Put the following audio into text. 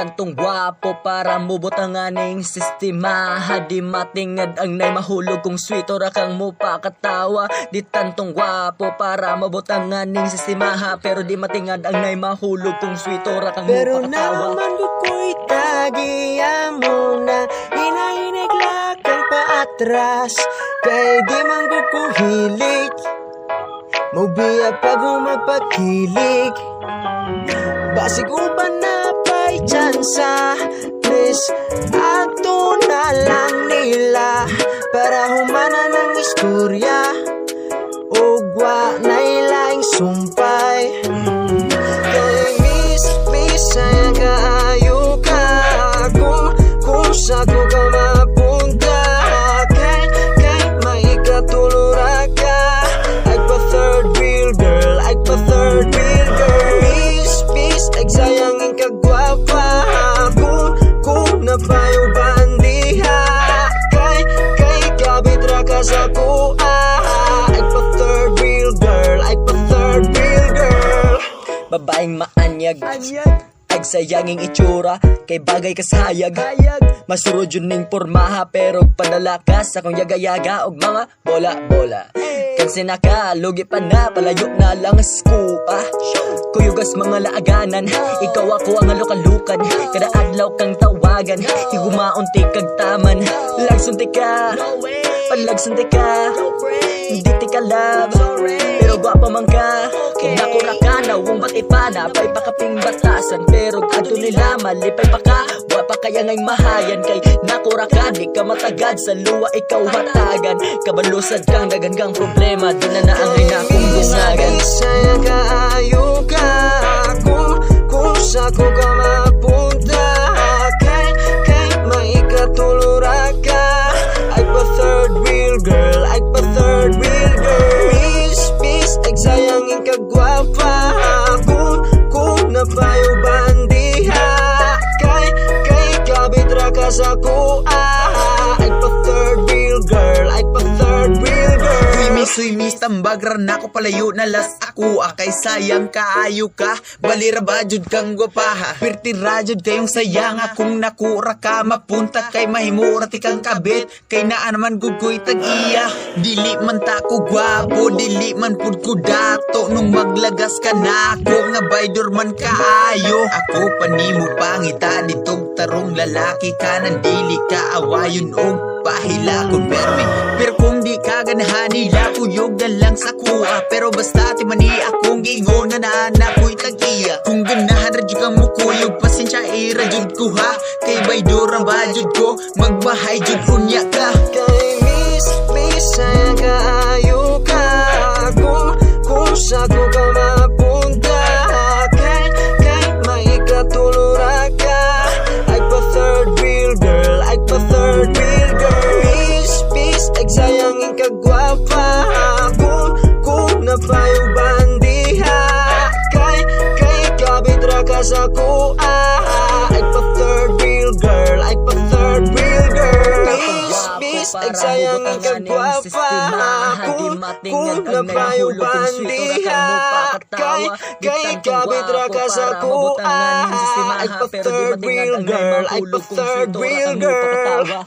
tantong gwapo para mubutangan ning sistema. Di matingad ang nay mahulog kung sweet ora kang mupakatawa. Di tantong gwapo para mabutangan ning sistema pero di matingad ang nay mahulog kung sweet ora kang Pero mupakatawa. naman ko'y tagiya mo na hinahinigla kang paatras. Kay di man ko hilig Maubiya pag magpakilig. Basig uban na pa'y tsansa. Please, ato na lang nila para humana ng istorya. Ugwa na ilaing sumpay. Kay miss, sayang kaayo ka. Kung sa ko ka mapunta. Kay maikatulura ka. Ay pa third wheel girl, ay pa third wheel girl. Miss, ay sayangin kagwapa. Kung napayo bandiha. Kay kabit ra ka sa kuha. Ay pa third wheel girl, ay pa third wheel girl. Babaeng maanyag, ag sayanging itsura, kay bagay kasayag. Masurod yun ning pormaha, pero padalakas akong yaga-yaga og mga bola-bola. Kang sinaka, lugi pa na, palayo na lang skupa. Kuyugas mga laaganan, ikaw ako ang alukalukan. Kada adlaw kang tawagan, higumaunti kag taman. Lagsunti ka, palagsunti ka, hindi ti ka love, pero gwapo man ka. Kung nakura ka na, huwag batipana, pa'y pakaping batasan. Pero ato nila, malipay pa ka, wapa kaya nga'y mahayan. Kay nakura ka, di ka matagad, sa luwa ikaw hatagan. Kabalusad kang daganggang problema, di na naangay na akong bungagan. Sayang kaayo ka. Kung sa ko ka mapunta. Kay maikatulura ka. Ay pa third wheel girl, ay pa third wheel girl. Miss, ay sayangin kagwapa. Kung napayo bandiha. Kay kabit ra ka sa kuha. Ay pa third wheel girl, ay pa third wheel girl. Suy miss tambag ran ako palayo na las ako. Kay sayang kaayo ka, balira ba jud kang gwapaha. Pirti ra jud kayong sayang akong nakura ka. Mapunta kay mahimura ti kang kabit. Kay naa naman gugoy tag-iya. Dili man ta ko gwapo, dili man pud ko dato. Nung maglagas ka na ako, nga baydor man kaayo. Ako panimo pangita ditong tarong lalaki ka. Nandili ka awayon og pahilakon permi. Pero kung di ka ganahan nila, kuyog na lang sa kuha. Pero basta ti mani akong gingon nga naanak ko'y tag-iya. Kung ganahan radyo kang mukuyog, pasensya irajud ko ha. Kay baydor ang bajud ko, magbahay jud unya ka. Kay miss, sayang kaayo ka. Kung sa ko ka mapunta. Kay maikatulura ka. Ay pa third wheel girl, ay pa third wheel girl. Miss, ay sayangin kagwapa. Kung napayo bandiha. Kay kabit ra ka sa kuha. Ay pa third wheel girl, ay pa third wheel girl. Miss, ay sayangin kagwapa. Kung napayo bandiha. Kay kabit ra ka sa kuha. Ay pa third wheel girl, ay pa third wheel girl.